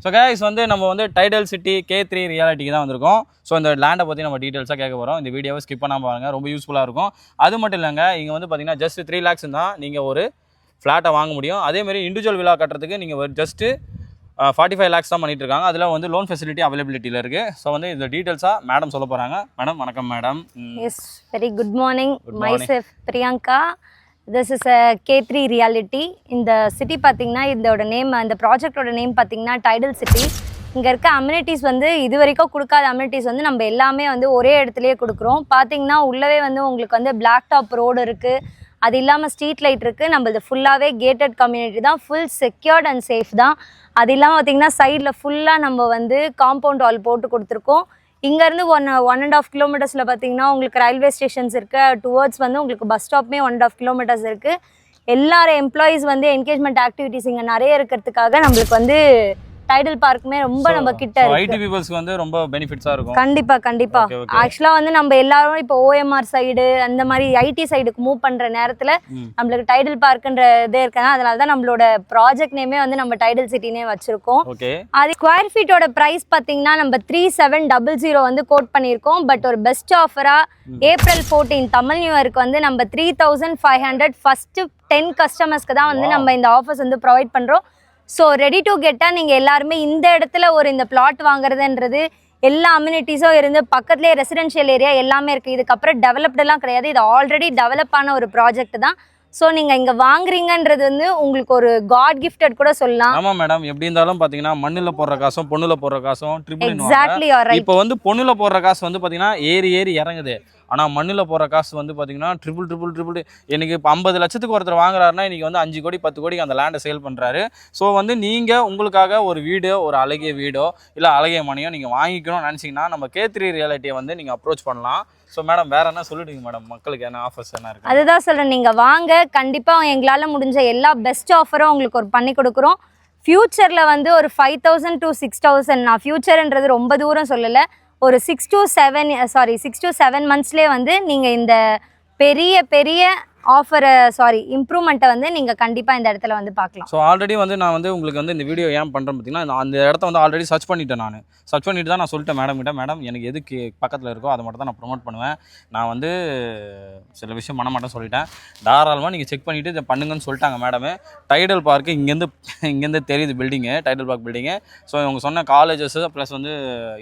So guys வந்து நம்ம வந்து டைடல் சிட்டி K3 ரியாலிட்டிக்கு தான் வந்திருக்கோம். ஸோ இந்த லேண்டை பற்றி நம்ம டீட்டெயில்ஸாக கேட்க போகிறோம். இந்த வீடியோவை ஸ்கிப் பண்ணாமல் பாருங்க, ரொம்ப யூஸ்ஃபுல்லாக இருக்கும். அது மட்டும் இல்லைங்க, இங்கே வந்து பார்த்தீங்கன்னா ஜஸ்ட் 3 lakhs தான் நீங்கள் ஒரு ஃப்ளாட்டை வாங்க முடியும். அதேமாதிரி இண்டிவிஜுவல் வில்லா கட்டுறதுக்கு நீங்கள் ஒரு ஜஸ்ட்டு 45 lakhs தான் பண்ணிட்டு இருக்காங்க. அதில் வந்து லோன் ஃபெசிலிட்டி அவைலபிலிட்டியில் இருக்குது. ஸோ வந்து இந்த டீட்டெயில்ஸாக மேடம் சொல்ல போகிறாங்க. மேடம் வணக்கம் madam. Yes, very good morning. Myself Priyanka. This is a K3 reality. இந்த சிட்டி பார்த்தீங்கன்னா இதோட நேம், இந்த ப்ராஜெக்டோட நேம் பார்த்தீங்கன்னா டைடல் சிட்டி. இங்கே இருக்க அம்யூனிட்டிஸ் வந்து இது வரைக்கும் கொடுக்காத அம்யூனிட்டிஸ் வந்து நம்ம எல்லாமே வந்து ஒரே இடத்துலையே கொடுக்குறோம். பார்த்தீங்கன்னா உள்ளவே வந்து உங்களுக்கு வந்து பிளாக் டாப் ரோடு இருக்குது, அது இல்லாமல் ஸ்ட்ரீட் லைட் இருக்குது. நம்மளது ஃபுல்லாகவே கேட்டட் கம்யூனிட்டி தான், ஃபுல் செக்யூர்ட் அண்ட் சேஃப் தான். அது இல்லாமல் பார்த்தீங்கன்னா சைடில் ஃபுல்லாக நம்ம வந்து காம்பவுண்ட் வால் போட்டு கொடுத்துருக்கோம். இங்கேருந்து 1.5 kilometers பார்த்தீங்கன்னா உங்களுக்கு ரயில்வே ஸ்டேஷன்ஸ் இருக்குது. டுவர்ட்ஸ் வந்து உங்களுக்கு பஸ் ஸ்டாப்புமே 1.5 kilometers இருக்குது. எல்லாரும் எம்ப்ளாயீஸ் வந்து என்கேஜ்மெண்ட் ஆக்டிவிட்டீஸ் இங்கே நிறைய இருக்கிறதுக்காக நம்மளுக்கு வந்து டைடல் பார்க்குமே ரொம்ப நம்ம கிட்ட இருக்கு. ஐடி பீப்பிள்ஸ்க்கு வந்து ரொம்ப பெனிஃபிட்ஸா இருக்கும். கண்டிப்பா. ஆக்சுவலா வந்து நம்ம எல்லாரும் இப்போ OMR சைடு அந்த மாதிரி ஐடி சைடுக்கு மூவ் பண்ற நேரத்துல நம்மளுக்கு டைடல் பார்க்ன்ற இதே இருக்கனா, அதனால தான் நம்மளோட ப்ராஜெக்ட் நேமே வந்து நம்ம டைடல் சிட்டினே வச்சிருக்கோம். அது ஸ்கொயர் ஃபீட்டோட பிரைஸ் பாத்தீங்கன்னா நம்ம 3700 வந்து கோட் பண்ணியிருக்கோம். பட் ஒரு பெஸ்ட் ஆஃபரா April 14 தமிழ் நியூ இயருக்கு வந்து நம்ம 3500 ஃபர்ஸ்ட் 10 கஸ்டமர்ஸ்க்கு தான் வந்து நம்ம இந்த ஆஃபர்ஸ் வந்து ப்ரொவைட் பண்றோம். ஸோ ரெடி டு கெட்டாக நீங்கள் எல்லாருமே இந்த இடத்துல ஒரு இந்த பிளாட் வாங்குறதுன்றது எல்லா அம்யூனிட்டிஸும் இருந்து பக்கத்துலேயே ரெசிடென்ஷியல் ஏரியா எல்லாமே இருக்குது. இதுக்கப்புறம் டெவலப்டெல்லாம் கிடையாது, இது ஆல்ரெடி டெவலப் ஆன ஒரு ப்ராஜெக்ட் தான். ஸோ நீங்கள் இங்கே வாங்குறீங்கன்றது வந்து உங்களுக்கு ஒரு காட் கிஃப்டட் கூட சொல்லலாம். ஆமாம் மேடம், எப்படி இருந்தாலும் பார்த்தீங்கன்னா மண்ணில் போடுற காசும் பொண்ணுல போடுற காசும் எக்ஸாக்ட்லி. இப்போ வந்து பொண்ணுல போடுற காசு வந்து பார்த்தீங்கன்னா ஏறி இறங்குது. ஆனால் மண்ணில் போகிற காசு வந்து பார்த்தீங்கன்னா ட்ரிபிள் எனக்கு இப்போ 50 லட்சத்துக்கு ஒருத்தர் வாங்குறாருன்னா இன்றைக்கி வந்து 5 கோடி 10 கோடிக்கு அந்த லேண்டை சேல் பண்ணுறாரு. ஸோ வந்து நீங்கள் உங்களுக்காக ஒரு வீடோ, ஒரு அழகிய வீடோ இல்லை அழகிய மனையோ நீங்கள் வாங்கிக்கணும்னு நினச்சிங்கன்னா நம்ம K3 ரியாலிட்டியை வந்து நீங்கள் அப்ரோச் பண்ணலாம். ஸோ மேடம் வேறு என்ன சொல்லிடுங்க மேடம், மக்களுக்கு என்ன ஆஃபர்ஸ் என்ன இருக்குது? அதுதான் சொல்கிறேன், நீங்கள் வாங்க, கண்டிப்பாக எங்களால் முடிஞ்ச எல்லா பெஸ்ட் ஆஃபரும் உங்களுக்கு ஒரு பண்ணி கொடுக்குறோம். ஃப்யூச்சரில் வந்து ஒரு 5000 to 6000, நான் ஃப்யூச்சர்ன்றது ரொம்ப தூரம் சொல்லலை, ஒரு 6 to 7 monthsலேயே வந்து நீங்கள் இந்த பெரிய ஆஃபரை இம்ப்ரூவ்மெண்ட்டை வந்து நீங்கள் கண்டிப்பாக இந்த இடத்துல வந்து பார்க்கலாம். ஸோ ஆல்ரெடி வந்து நான் வந்து உங்களுக்கு வந்து இந்த வீடியோ ஏன் பண்ணுறேன் பார்த்தீங்கன்னா, நான் அந்த இடத்த வந்து ஆல்ரெடி சர்ச் பண்ணிட்டு தான் நான் சொல்லிட்டேன் மேடம் எனக்கு எதுக்கு பக்கத்தில் இருக்கோ அதை மட்டும் தான் நான் ப்ரொமோட் பண்ணுவேன். நான் வந்து சில விஷயம் பண்ண மாட்டேன் சொல்லிட்டேன். தாராளமாக நீங்கள் செக் பண்ணிவிட்டு இதை பண்ணுங்கன்னு சொல்லிட்டாங்க மேடமே. டைடல் பார்க்கு இங்கேருந்து தெரியுது building, Tidel park building. So இவங்க சொன்ன காலேஜஸ் ப்ளஸ் வந்து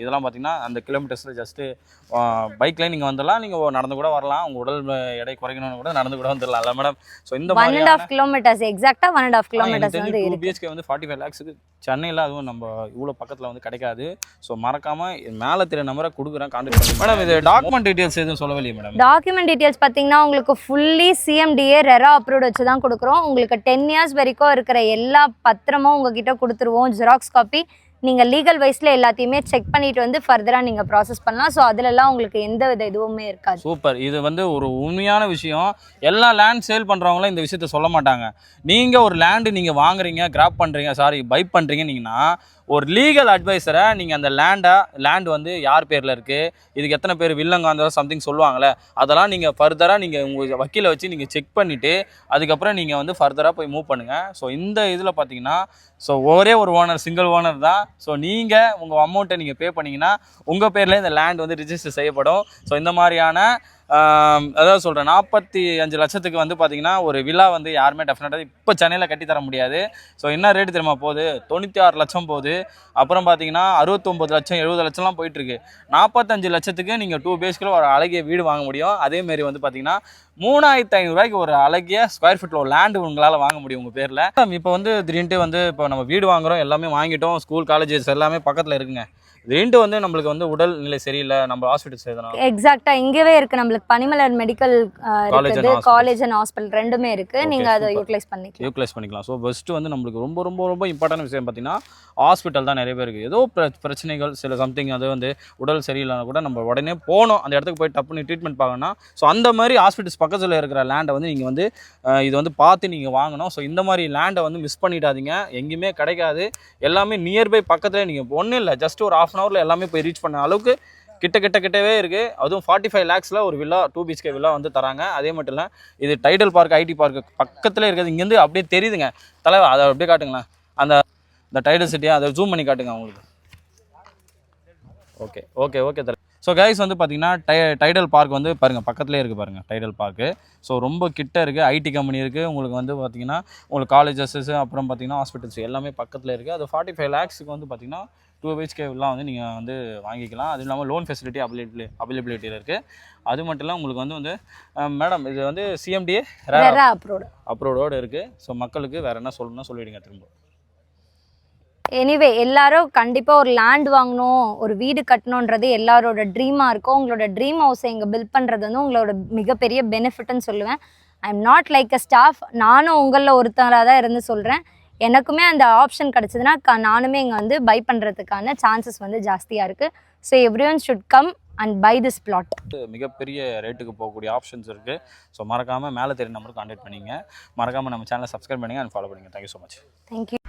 இதெல்லாம் பார்த்தீங்கன்னா அந்த கிலோமீட்டர்ஸில் ஜஸ்ட்டு பைக்கில் நீங்கள் வந்துடலாம், நீங்கள் நடந்து கூட வரலாம். உங்கள் உடல் எடை குறைக்கணும்னு கூட நடந்து கூட வந்துடலாம் மேடம். ஸோ இந்த 1.5 kilometers எக்ஸாக்டாக 1.5 kilometers வந்து 2 BHK வந்து 45 lakhsக்கு சென்னையில் அதுவும் நம்ம இவ்வளோ பக்கத்தில் வந்து கிடைக்காது. ஸோ மறக்காமல் மேலே தெரிய நம்பரை கொடுக்குறேன், கான்டாக்ட் பண்ணுங்க மேடம். இது டாக்குமெண்ட் டீட்டெயில்ஸ் எதுவும் சொல்லவில்லையே மேடம்? டாக்குமெண்ட் டீட்டெயில்ஸ் பார்த்தீங்கன்னா உங்களுக்கு ஃபுல்லி CMDA ரெரா அப்ரூவ்ட் வச்சு தான் கொடுக்குறோம். உங்களுக்கு 10 years வரைக்கும் இருக்கிற எல்லா பத்திரமும் உங்ககிட்ட கொடுத்துருவோம், ஜெராக்ஸ் காப்பி. நீங்கள் லீகல் வைஸில் எல்லாத்தையுமே செக் பண்ணிட்டு வந்து ஃபர்தராக நீங்கள் ப்ராசஸ் பண்ணலாம். ஸோ அதிலெல்லாம் உங்களுக்கு எந்த வித இதுவுமே இருக்காது. சூப்பர். இது வந்து ஒரு உண்மையான விஷயம். எல்லா லேண்ட் சேல் பண்ணுறவங்களும் இந்த விஷயத்த சொல்ல மாட்டாங்க. நீங்கள் ஒரு லேண்டு நீங்கள் வாங்குறீங்க, கிராப் பண்ணுறீங்க, பை பண்ணுறீங்கன்னீங்கன்னா ஒரு லீகல் அட்வைசரை நீங்கள் அந்த லேண்டு வந்து யார் பேரில் இருக்குது, இதுக்கு எத்தனை பேர் வில்லங்காந்த சம்திங் சொல்லுவாங்களே, அதெல்லாம் நீங்கள் ஃபர்தராக நீங்கள் உங்கள் வக்கீலை வச்சு நீங்கள் செக் பண்ணிவிட்டு அதுக்கப்புறம் நீங்கள் வந்து ஃபர்தராக போய் மூவ் பண்ணுங்கள். ஸோ இந்த இதில் பார்த்தீங்கன்னா ஒரே ஒரு ஓனர், சிங்கிள் ஓனர் தான். ஸோ நீங்கள் உங்கள் அமௌண்ட்டை நீங்கள் பே பண்ணிங்கன்னா உங்கள் பேரில் இந்த லேண்ட் வந்து ரிஜிஸ்டர் செய்யப்படும். ஸோ இந்த மாதிரியான அதாவது சொல்கிறேன், 45 லட்சத்துக்கு வந்து பார்த்தீங்கன்னா ஒரு வில்லா வந்து யாருமே டெஃபினட்டாக இப்போ சென்னையில் கட்டித்தர முடியாது. ஸோ என்ன ரேட்டு தெரியுமா போகுது? 96 லட்சம் போகுது. அப்புறம் பார்த்தீங்கன்னா 69 லட்சம் 70 லட்சம்லாம் போயிட்டுருக்கு. 45 லட்சத்துக்கு நீங்கள் 2 BHK ஒரு அழகிய வீடு வாங்க முடியும். அதேமாரி வந்து பார்த்தீங்கன்னா 3500 ரூபாய்க்கு ஒரு அழகிய ஸ்கொயர் ஃபீட்டில் ஒரு லேண்டு உங்களால் வாங்க முடியும் உங்கள் பேரில். இப்போ வந்து திடீர்னு வந்து இப்போ நம்ம வீடு வாங்குகிறோம், எல்லாமே வாங்கிட்டோம், ஸ்கூல் காலேஜஸ் எல்லாமே பக்கத்தில் இருக்குங்க. திடீர்னு வந்து நம்மளுக்கு வந்து உடல் நிலை சரியில்லை, நம்ம ஹாஸ்பிட்டல் சேர்த்தணும். எக்ஸாக்டாக இங்கேவே இருக்குது, நம்மளுக்கு பனிமலர் மெடிக்கல் காலேஜ் அண்ட் ஹாஸ்பிட்டல் ரெண்டுமே இருக்குது. நீங்கள் அதை யூட்டிலைஸ் பண்ணிக்கலாம். ஸோ ஃபஸ்ட்டு வந்து நம்மளுக்கு ரொம்ப ரொம்ப ரொம்ப இம்பார்ட்டன்ட் விஷயம் பார்த்தீங்கன்னா ஹாஸ்பிட்டல் தான். நிறைய பேருக்கு ஏதோ பிரச்சனைகள் சில சம்திங் அது வந்து உடல் சரியில்லைனா கூட நம்ம உடனே போகணும், அந்த இடத்துக்கு போய் டப்புன்னு ட்ரீட்மெண்ட் பார்க்கணும்னா ஸோ அந்த மாதிரி ஹாஸ்பிட்டல்ஸ் பக்கத்தில் இருக்கிற லேண்டை வந்து நீங்கள் வந்து இது வந்து பார்த்து நீங்கள் வாங்கணும். ஸோ இந்த மாதிரி லேண்டை வந்து மிஸ் பண்ணிடாதீங்க, எங்கேயுமே கிடைக்காது. எல்லாமே நியர்பை பக்கத்தில், நீங்கள் ஒன்றும் இல்லை, ஜஸ்ட் ஒரு 1/2 hour எல்லாமே போய் ரீச் பண்ண அளவுக்கு கிட்டவே இருக்குது. அதுவும் 45 lakhsல ஒரு வில்லா 2 BHK வில்லா வந்து தராங்க. அதே மட்டும் இல்லை, இது டைடல் பார்க் ஐடி பார்க் பக்கத்தில் இருக்கிறது. இங்கேருந்து அப்படியே தெரியுதுங்க தலைவா, அதை அப்படியே காட்டுங்களேன். அந்த இந்த டைடல் சிட்டியா அதை ஜூம் பண்ணி காட்டுங்க அவங்களுக்கு. ஓகே ஓகே ஓகே தர. ஸோ கைஸ் வந்து பார்த்தீங்கன்னா டைடல் பார்க் வந்து பாருங்கள் பக்கத்துலேயே இருக்குது பாருங்கள் டைடல் பார்க்கு. ஸோ ரொம்ப கிட்ட இருக்குது, ஐடி கம்பெனி இருக்குது, உங்களுக்கு வந்து பார்த்தீங்கன்னா உங்களுக்கு காலேஜஸ் அப்புறம் பார்த்தீங்கன்னா ஹாஸ்பிட்டல்ஸ் எல்லாமே பக்கத்தில் இருக்குது. அது 45 lakhsக்கு வந்து பார்த்தீங்கன்னா 2 BHKலாம் வந்து நீங்கள் வந்து வாங்கிக்கலாம். அதுவும் இல்லாமல் லோன் ஃபெசிலிட்டி அவைலபிலிட்டியில் இருக்குது. அது மட்டும் இல்லை உங்களுக்கு வந்து மேடம் இது வந்து CMDA அப்ரூவோடு இருக்குது. ஸோ மக்களுக்கு வேறு என்ன சொல்லணும்னா சொல்லிவிடுங்க திரும்ப. எனிவே எல்லாரும் கண்டிப்பாக ஒரு லேண்ட் வாங்கணும், ஒரு வீடு கட்டணுன்றது எல்லாரோட ட்ரீமாக இருக்கும். உங்களோட ட்ரீம் ஹவுஸை இங்கே பில்ட் பண்ணுறது வந்து உங்களோட மிகப்பெரிய பெனிஃபிட்னு சொல்லுவேன். I am not like a staff, நானும் உங்களில் ஒருத்தராக தான் இருந்து சொல்கிறேன். எனக்குமே அந்த ஆப்ஷன் கிடச்சிதுன்னா நானுமே இங்கே வந்து பை பண்ணுறதுக்கான சான்சஸ் வந்து ஜாஸ்தியாக இருக்குது. So everyone should come and buy this plot. மிகப்பெரிய ரேட்டுக்கு போகக்கூடிய ஆப்ஷன்ஸ் இருக்குது. ஸோ மறக்காமல் மேலே தெரிய நம்பருக்கு கான்டாக்ட் பண்ணிங்க. மறக்காமல் நம்ம சேனலை சப்ஸ்கிரைப் பண்ணுங்கள் அண்ட் ஃபாலோ பண்ணுங்கள். Thank you so much. தேங்க்யூ.